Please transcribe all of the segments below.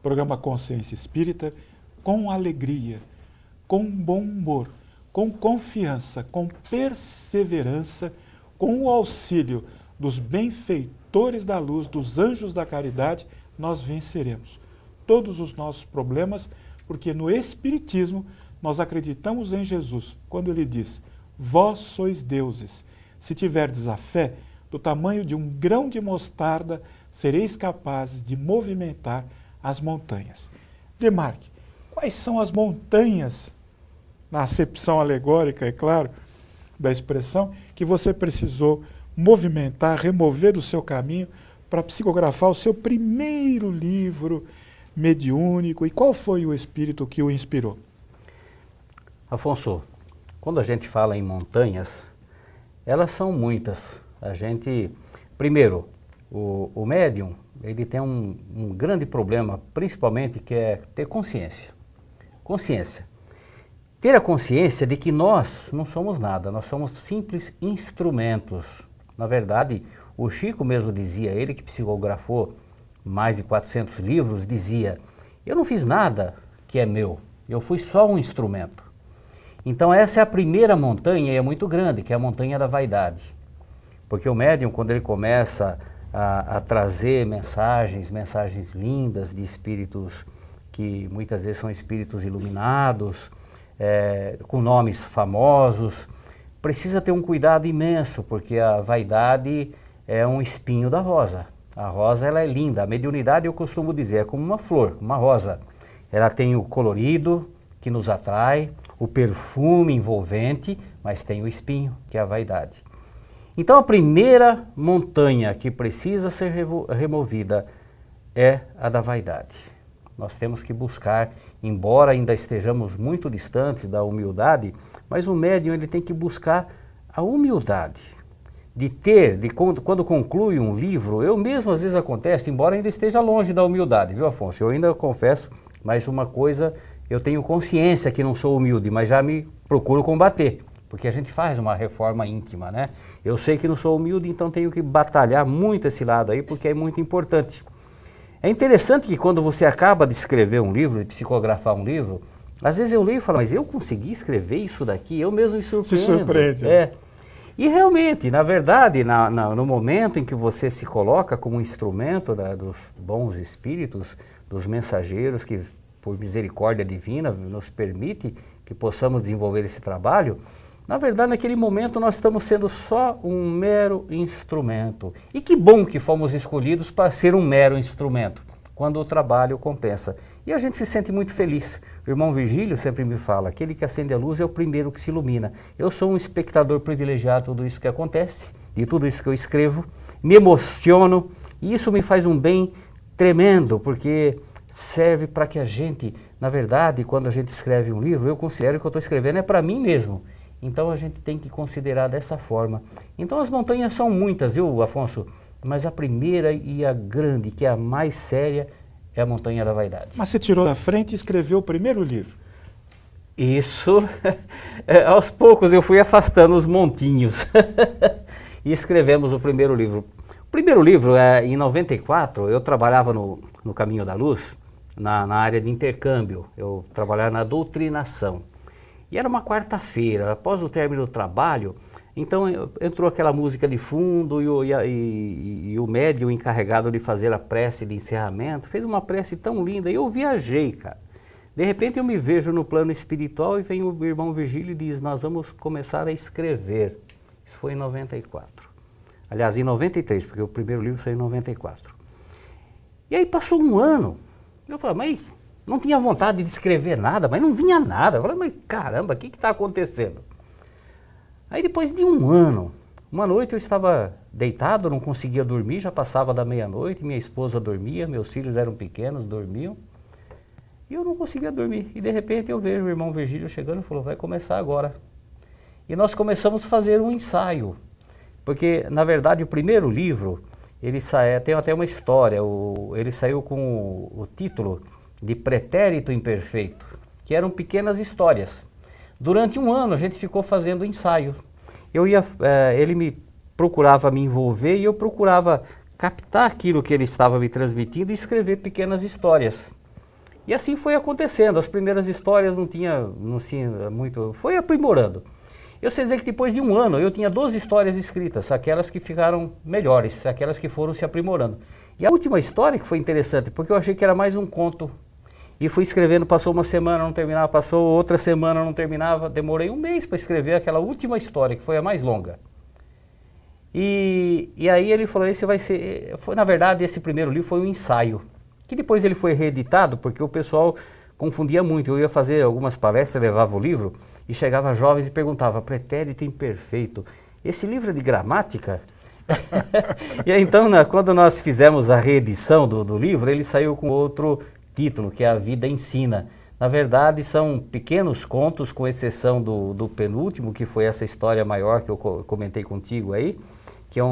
programa Consciência Espírita, com alegria, com bom humor, com confiança, com perseverança, com o auxílio dos benfeitores da luz, dos anjos da caridade, nós venceremos todos os nossos problemas, porque no Espiritismo nós acreditamos em Jesus, quando ele diz: vós sois deuses, se tiverdes a fé do tamanho de um grão de mostarda, sereis capazes de movimentar as montanhas. Demarque, quais são as montanhas, na acepção alegórica, é claro, da expressão, que você precisou movimentar, remover do seu caminho para psicografar o seu primeiro livro mediúnico, e qual foi o espírito que o inspirou? Afonso, quando a gente fala em montanhas, elas são muitas. Primeiro, o médium, ele tem um grande problema, principalmente, que é ter consciência. Consciência. Ter a consciência de que nós não somos nada, nós somos simples instrumentos. Na verdade, o Chico mesmo dizia, ele que psicografou mais de 400 livros, dizia: eu não fiz nada que é meu, eu fui só um instrumento. Então essa é a primeira montanha, e é muito grande, que é a montanha da vaidade. Porque o médium, quando ele começa a trazer mensagens lindas de espíritos que muitas vezes são espíritos iluminados, com nomes famosos, precisa ter um cuidado imenso, porque a vaidade é um espinho da rosa. A rosa, ela é linda. A mediunidade, eu costumo dizer, é como uma flor, uma rosa. Ela tem o colorido que nos atrai, o perfume envolvente, mas tem o espinho, que é a vaidade. Então a primeira montanha que precisa ser removida é a da vaidade. Nós temos que buscar, embora ainda estejamos muito distantes da humildade, mas o médium, ele tem que buscar a humildade. Quando conclui um livro, eu mesmo às vezes acontece, embora ainda esteja longe da humildade, viu, Afonso? Eu ainda confesso, mas uma coisa, eu tenho consciência que não sou humilde, mas já me procuro combater, porque a gente faz uma reforma íntima, né? Eu sei que não sou humilde, então tenho que batalhar muito esse lado aí, porque é muito importante. É interessante que quando você acaba de escrever um livro, de psicografar um livro, às vezes eu leio e falo, mas eu consegui escrever isso daqui? Eu mesmo me surpreendo. Se surpreende. E realmente, na verdade, no momento em que você se coloca como instrumento dos bons espíritos, dos mensageiros que, por misericórdia divina, nos permite que possamos desenvolver esse trabalho, na verdade, naquele momento nós estamos sendo só um mero instrumento. E que bom que fomos escolhidos para ser um mero instrumento, quando o trabalho compensa. E a gente se sente muito feliz. O irmão Virgílio sempre me fala, aquele que acende a luz é o primeiro que se ilumina. Eu sou um espectador privilegiado de tudo isso que acontece, de tudo isso que eu escrevo, me emociono, e isso me faz um bem tremendo, porque serve para que a gente, na verdade, quando a gente escreve um livro, eu considero que eu estou escrevendo é para mim mesmo. Então a gente tem que considerar dessa forma. Então as montanhas são muitas, viu, Afonso? Mas a primeira e a grande, que é a mais séria, é a montanha da vaidade. Mas você tirou da frente e escreveu o primeiro livro. Isso, aos poucos eu fui afastando os montinhos e escrevemos o primeiro livro. O primeiro livro, em 94, eu trabalhava no Caminho da Luz, na área de intercâmbio, eu trabalhava na doutrinação. E era uma quarta-feira, após o término do trabalho, então entrou aquela música de fundo e o médium encarregado de fazer a prece de encerramento fez uma prece tão linda e eu viajei, cara. De repente eu me vejo no plano espiritual e vem o irmão Virgílio e diz, nós vamos começar a escrever. Isso foi em 94. Aliás, em 93, porque o primeiro livro saiu em 94. E aí passou um ano, eu falei, mas não tinha vontade de escrever nada, mas não vinha nada. Eu falei, mas caramba, o que está acontecendo? Aí depois de um ano, uma noite eu estava deitado, não conseguia dormir, já passava da meia-noite, minha esposa dormia, meus filhos eram pequenos, dormiam, e eu não conseguia dormir. E de repente eu vejo o irmão Virgílio chegando e falou, vai começar agora. E nós começamos a fazer um ensaio, porque na verdade o primeiro livro, tem até uma história, ele saiu com o título de Pretérito Imperfeito, que eram pequenas histórias. Durante um ano a gente ficou fazendo ensaio. Ele me procurava me envolver e eu procurava captar aquilo que ele estava me transmitindo e escrever pequenas histórias. E assim foi acontecendo. As primeiras histórias não tinha muito, foi aprimorando. Eu sei dizer que depois de um ano eu tinha 12 histórias escritas, aquelas que ficaram melhores, aquelas que foram se aprimorando. E a última história que foi interessante, porque eu achei que era mais um conto. E fui escrevendo, passou uma semana, não terminava, passou outra semana, não terminava. Demorei um mês para escrever aquela última história, que foi a mais longa. E aí ele falou, esse vai ser... na verdade, esse primeiro livro foi um ensaio, que depois ele foi reeditado, porque o pessoal confundia muito. Eu ia fazer algumas palestras, levava o livro, e chegava jovens e perguntava, pretérito imperfeito, esse livro é de gramática? E aí, então, quando nós fizemos a reedição do livro, ele saiu com outro título, que é A Vida Ensina. Na verdade, são pequenos contos, com exceção do penúltimo, que foi essa história maior que eu comentei contigo aí, que é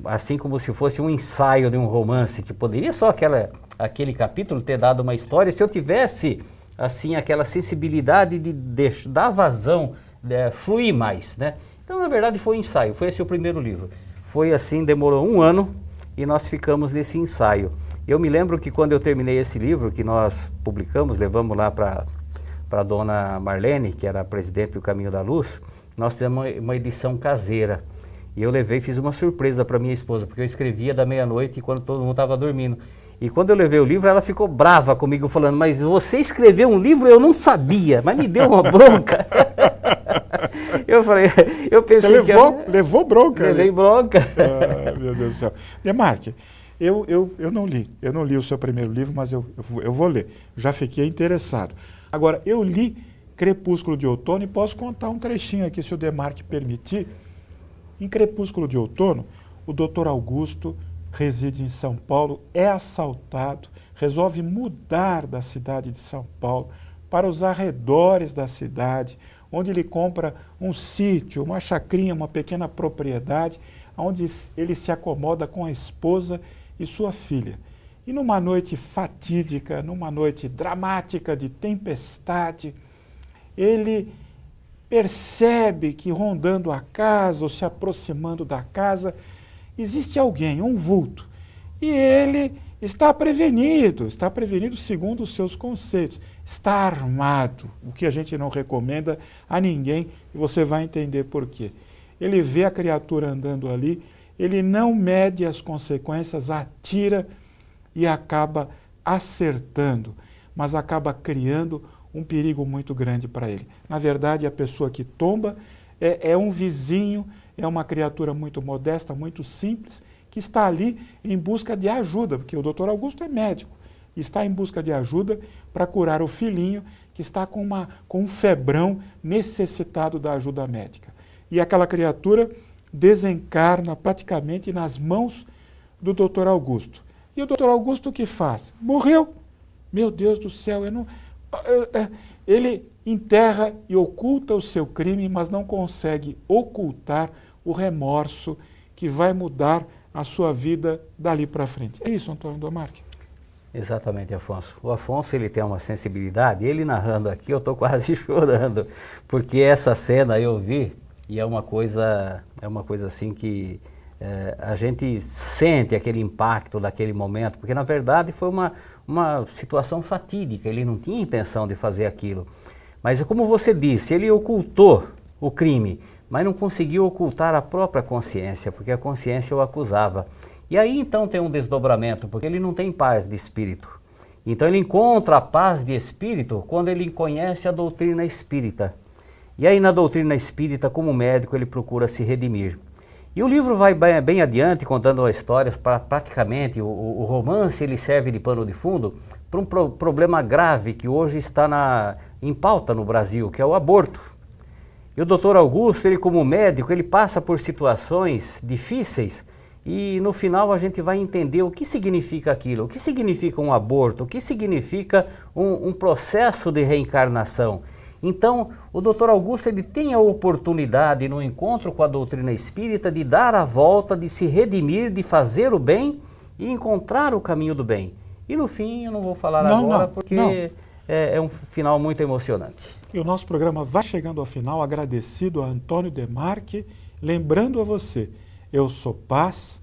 assim como se fosse um ensaio de um romance, que poderia só aquele capítulo ter dado uma história, se eu tivesse, assim, aquela sensibilidade de dar vazão, fluir mais, né? Então, na verdade, foi um ensaio, foi esse o primeiro livro. Foi assim, demorou um ano e nós ficamos nesse ensaio. Eu me lembro que quando eu terminei esse livro, que nós publicamos, levamos lá para a dona Marlene, que era a presidente do Caminho da Luz, nós fizemos uma edição caseira. E eu levei e fiz uma surpresa para minha esposa, porque eu escrevia da meia-noite quando todo mundo estava dormindo. E quando eu levei o livro, ela ficou brava comigo, falando, mas você escreveu um livro, eu não sabia, mas me deu uma bronca. Eu falei, eu pensei Você levou bronca? Levei bronca. Ah, meu Deus do céu. Demarque, eu não li o seu primeiro livro, mas eu vou ler. Já fiquei interessado. Agora, eu li Crepúsculo de Outono e posso contar um trechinho aqui, se o Demarque permitir. Em Crepúsculo de Outono, o Dr. Augusto reside em São Paulo, é assaltado, resolve mudar da cidade de São Paulo para os arredores da cidade, onde ele compra um sítio, uma chacrinha, uma pequena propriedade, onde ele se acomoda com a esposa e sua filha. E numa noite fatídica, numa noite dramática de tempestade, ele percebe que rondando a casa ou se aproximando da casa, existe alguém, um vulto. E ele está prevenido segundo os seus conceitos. Está armado, o que a gente não recomenda a ninguém, e você vai entender por quê. Ele vê a criatura andando ali, ele não mede as consequências, atira e acaba acertando, mas acaba criando um perigo muito grande para ele. Na verdade, a pessoa que tomba é um vizinho, é uma criatura muito modesta, muito simples, que está ali em busca de ajuda, porque o Dr. Augusto é médico, e está em busca de ajuda para curar o filhinho que está com um febrão necessitado da ajuda médica. E aquela criatura desencarna praticamente nas mãos do Dr. Augusto. E o Dr. Augusto o que faz? Morreu. Meu Deus do céu, ele enterra e oculta o seu crime, mas não consegue ocultar o remorso que vai mudar a sua vida dali para frente. É isso, Antônio Demarque? Exatamente, Afonso. O Afonso, ele tem uma sensibilidade, ele narrando aqui, eu estou quase chorando, porque essa cena eu vi e é uma coisa assim que a gente sente aquele impacto daquele momento, porque na verdade foi uma situação fatídica, ele não tinha intenção de fazer aquilo. Mas como você disse, ele ocultou o crime, mas não conseguiu ocultar a própria consciência, porque a consciência o acusava. E aí então tem um desdobramento, porque ele não tem paz de espírito. Então ele encontra a paz de espírito quando ele conhece a doutrina espírita. E aí na doutrina espírita, como médico, ele procura se redimir. E o livro vai bem adiante, contando a história, praticamente o romance ele serve de pano de fundo para um problema grave que hoje está em pauta no Brasil, que é o aborto. E o Dr. Augusto, ele como médico, ele passa por situações difíceis e no final a gente vai entender o que significa aquilo, o que significa um aborto, o que significa um processo de reencarnação. Então, o Dr. Augusto ele tem a oportunidade, no encontro com a doutrina espírita, de dar a volta, de se redimir, de fazer o bem e encontrar o caminho do bem. E no fim, eu não vou falar agora, porque é um final muito emocionante. E o nosso programa vai chegando ao final, agradecido a Antônio Demarque, lembrando a você, eu sou paz,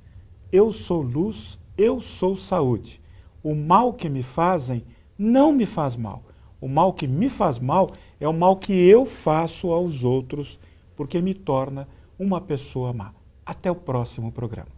eu sou luz, eu sou saúde. O mal que me fazem não me faz mal. O mal que me faz mal é o mal que eu faço aos outros, porque me torna uma pessoa má. Até o próximo programa.